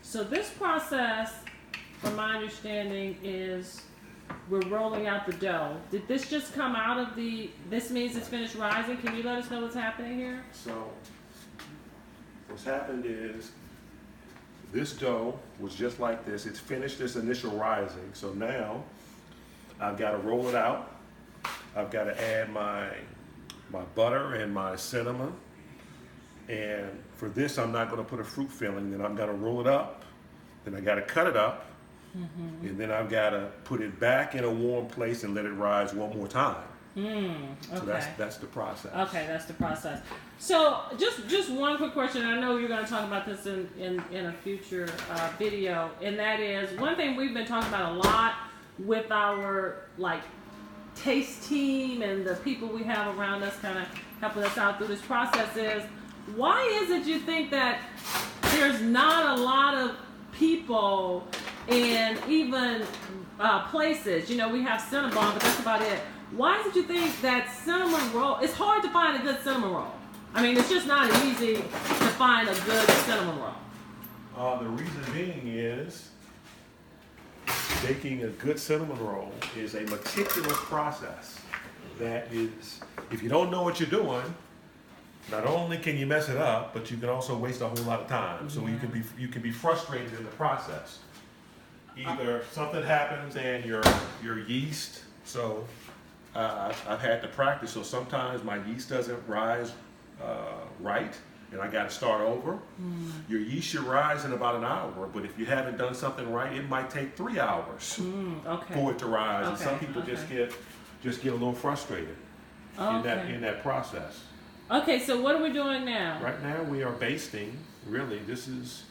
So this process, from my understanding, is we're rolling out the dough. Did this just come out of this means it's finished rising? Can you let us know what's happening here? So what's happened is this dough was just like this. It's finished this initial rising. So now I've got to roll it out. I've got to add my butter and my cinnamon. And for this, I'm not going to put a fruit filling. Then I'm going to roll it up. Then I got to cut it up. Mm-hmm. And then I've got to put it back in a warm place and let it rise one more time. Okay. So that's the process. Okay, that's the process. So just one quick question. I know you're going to talk about this in a future video, and that is one thing we've been talking about a lot with our taste team and the people we have around us kind of helping us out through this process is, why is it you think that there's not a lot of people and even places, we have Cinnabon, but that's about it. Why is it you think that cinnamon roll, it's hard to find a good cinnamon roll? I mean, it's just not easy to find a good cinnamon roll. The reason being is baking a good cinnamon roll is a meticulous process that is, if you don't know what you're doing, not only can you mess it up, but you can also waste a whole lot of time. So you can be frustrated in the process. Either something happens and your yeast, so I've had to practice, so sometimes my yeast doesn't rise right, and I got to start over. Your yeast should rise in about an hour, but if you haven't done something right, it might take 3 hours for it to rise. And some people just get a little frustrated in that process. Okay, so what are we doing now? Right now we are basting. Really, this is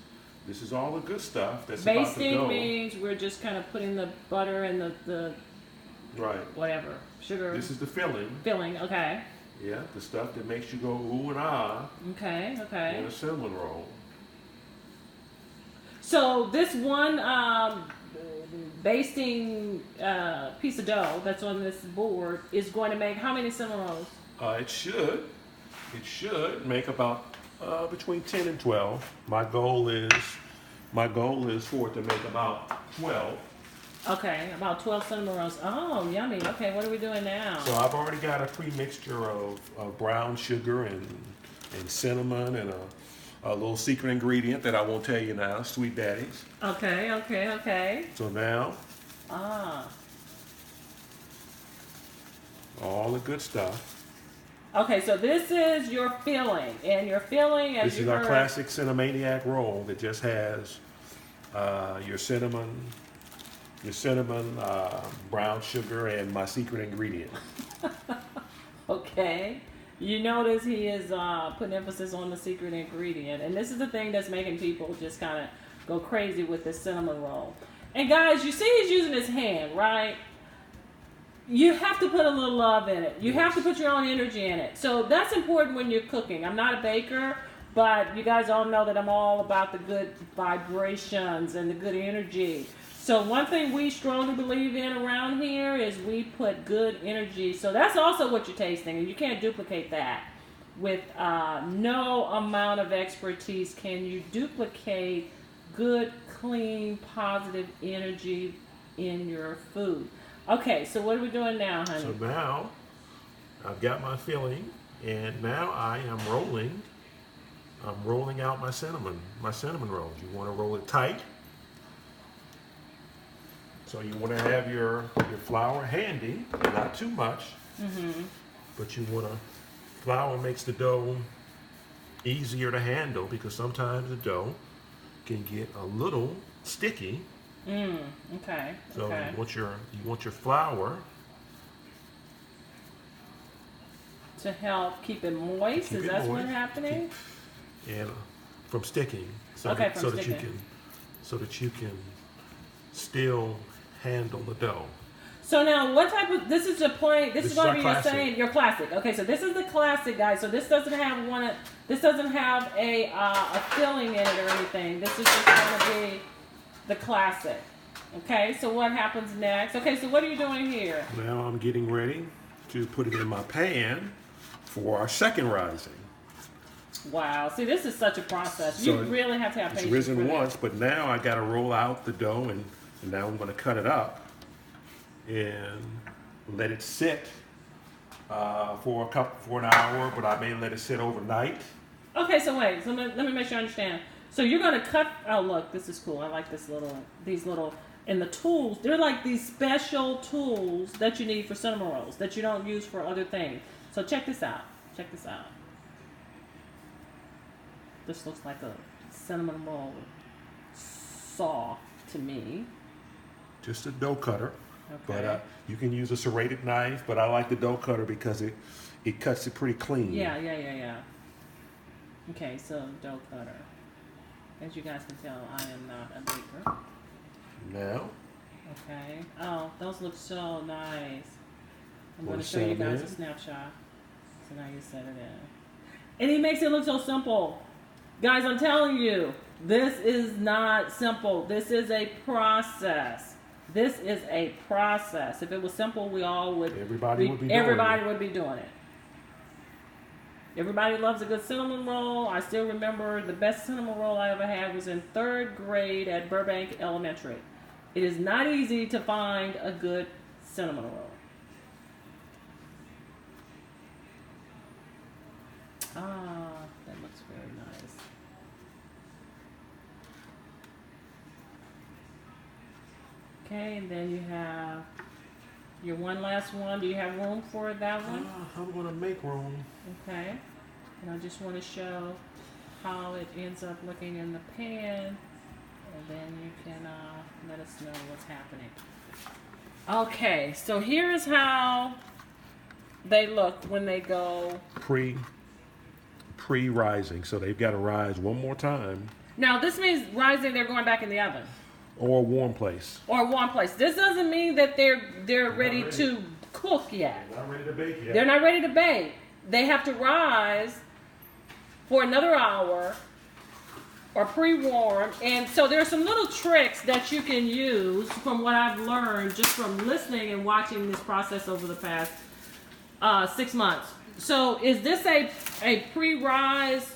all the good stuff that's about to go. Basting means we're just kind of putting the butter and the right, whatever, sugar. This is the filling. Filling, okay. Yeah, the stuff that makes you go ooh and ah. Okay. In a cinnamon roll. So this one basting piece of dough that's on this board is going to make how many cinnamon rolls? It should make about between 10 and 12. My goal is for it to make about 12. Okay, about 12 cinnamon rolls. Oh, yummy. Okay, what are we doing now? So I've already got a pre-mixture of brown sugar and cinnamon and a little secret ingredient that I won't tell you now, Sweet Daddy's. Okay. So now, all the good stuff. Okay, so this is your filling, and your filling, as this is our classic Cinnamaniac roll that just has your cinnamon, brown sugar, and my secret ingredient. Okay. You notice he is putting emphasis on the secret ingredient. And this is the thing that's making people just kind of go crazy with this cinnamon roll. And guys, you see he's using his hand, right? You have to put a little love in it. You have to put your own energy in it. So that's important when you're cooking. I'm not a baker, but you guys all know that I'm all about the good vibrations and the good energy. So one thing we strongly believe in around here is we put good energy. So that's also what you're tasting, and you can't duplicate that. With no amount of expertise can you duplicate good, clean, positive energy in your food. Okay, so what are we doing now, honey? So now I've got my filling, and now I am rolling. I'm rolling out my cinnamon rolls. You want to roll it tight. So you want to have your flour handy, not too much, but flour makes the dough easier to handle because sometimes the dough can get a little sticky. Okay. So you want your flour to help keep it moist. Is that what's happening? And from sticking, so that you can still handle the dough. So now, what type of? This is going to be your classic. Okay, so this is the classic, guys. So this doesn't have This doesn't have a filling in it or anything. This is just going to be the classic. Okay, so what happens next? Okay, so what are you doing here? Now I'm getting ready to put it in my pan for our second rising. Wow. See, this is such a process. So You really have to have It's patience. risen for this. once, but now I got to roll out the dough, and now I'm going to cut it up and let it sit for an hour. But I may let it sit overnight. Okay, so wait. So let me make sure I understand. So you're gonna cut. Oh, look, this is cool. I like these little, and the tools. They're like these special tools that you need for cinnamon rolls that you don't use for other things. So check this out. Check this out. This looks like a cinnamon roll saw to me. Just a dough cutter. Okay. But you can use a serrated knife, but I like the dough cutter because it cuts it pretty clean. Yeah. Okay, so dough cutter. As you guys can tell, I am not a baker. Now, Okay. Oh, those look so nice. I'm Wanna going to show you set 'em guys a in? snapshot. So now you set it in. And he makes it look so simple. Guys, I'm telling you, this is not simple. This is a process. This is a process. If it was simple, we all would. Everybody would be doing Everybody it. would be doing it. Everybody loves a good cinnamon roll. I still remember the best cinnamon roll I ever had was in 3rd grade at Burbank Elementary. It is not easy to find a good cinnamon roll. Ah, that looks very nice. Okay, and then you have your one last one. Do you have room for that one? I'm going to make room. Okay. And I just want to show how it ends up looking in the pan. And then you can let us know what's happening. Okay, so here is how they look when they go. Pre-rising, so they've got to rise one more time, Now, this means rising, they're going back in the oven. or a warm place. Or one place. This doesn't mean that they're ready ready. to cook yet. Not ready to bake yet. They're not ready to bake. They have to rise for another hour or pre-warm. And so there are some little tricks that you can use from what I've learned just from listening and watching this process over the past 6 months. So is this a pre-rise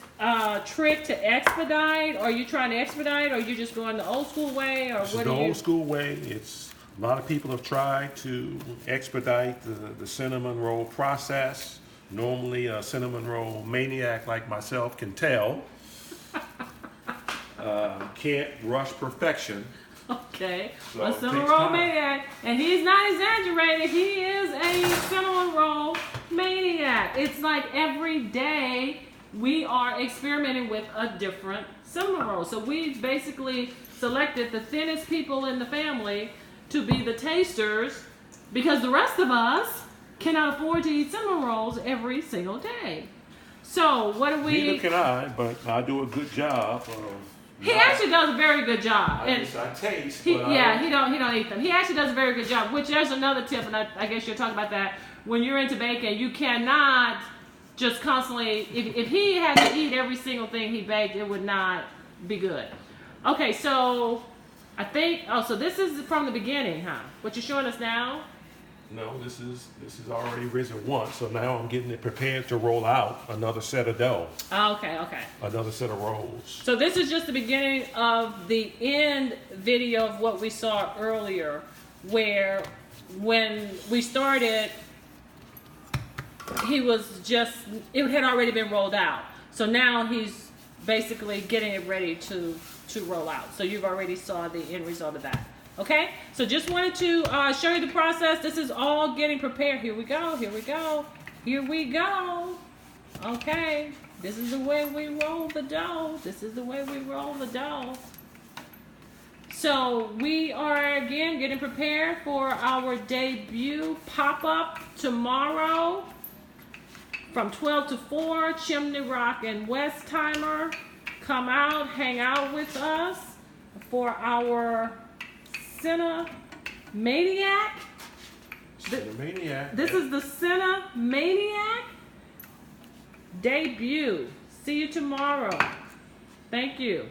trick to expedite? Or are you trying to expedite? Or are you just going the old school way? Or This is what the do you... old school way. It's a lot of people have tried to expedite the cinnamon roll process. Normally, a cinnamon roll maniac like myself can tell. Can't rush perfection. Okay, So a it cinnamon takes roll time. maniac, and he's not exaggerating. He is a cinnamon roll maniac. It's like every day we are experimenting with a different cinnamon roll. So we basically selected the thinnest people in the family to be the tasters because the rest of us cannot afford to eat cinnamon rolls every single day. So what do we... Neither can I, but I do a good job of... He actually does a very good job. I taste, He, but yeah, he don't eat them. He actually does a very good job. Which there's another tip, and I guess you're talking about that. When you're into baking, you cannot just constantly. If he had to eat every single thing he baked, it would not be good. Okay, so I think. Oh, so this is from the beginning, huh? What you're showing us now? No, this is already risen once, so now I'm getting it prepared to roll out another set of dough, Oh, okay. another set of rolls. So this is just the beginning of the end video of what we saw earlier, where when we started, it had already been rolled out. So now he's basically getting it ready to roll out. So you've already saw the end result of that. Okay? So just wanted to show you the process. This is all getting prepared. Here we go. Okay. This is the way we roll the dough. So we are again getting prepared for our debut pop-up tomorrow from 12 to 4, Chimney Rock and Westheimer. Come out, hang out with us for our Cinnamaniac. Cinnamaniac. This is the Cinnamaniac debut. See you tomorrow. Thank you.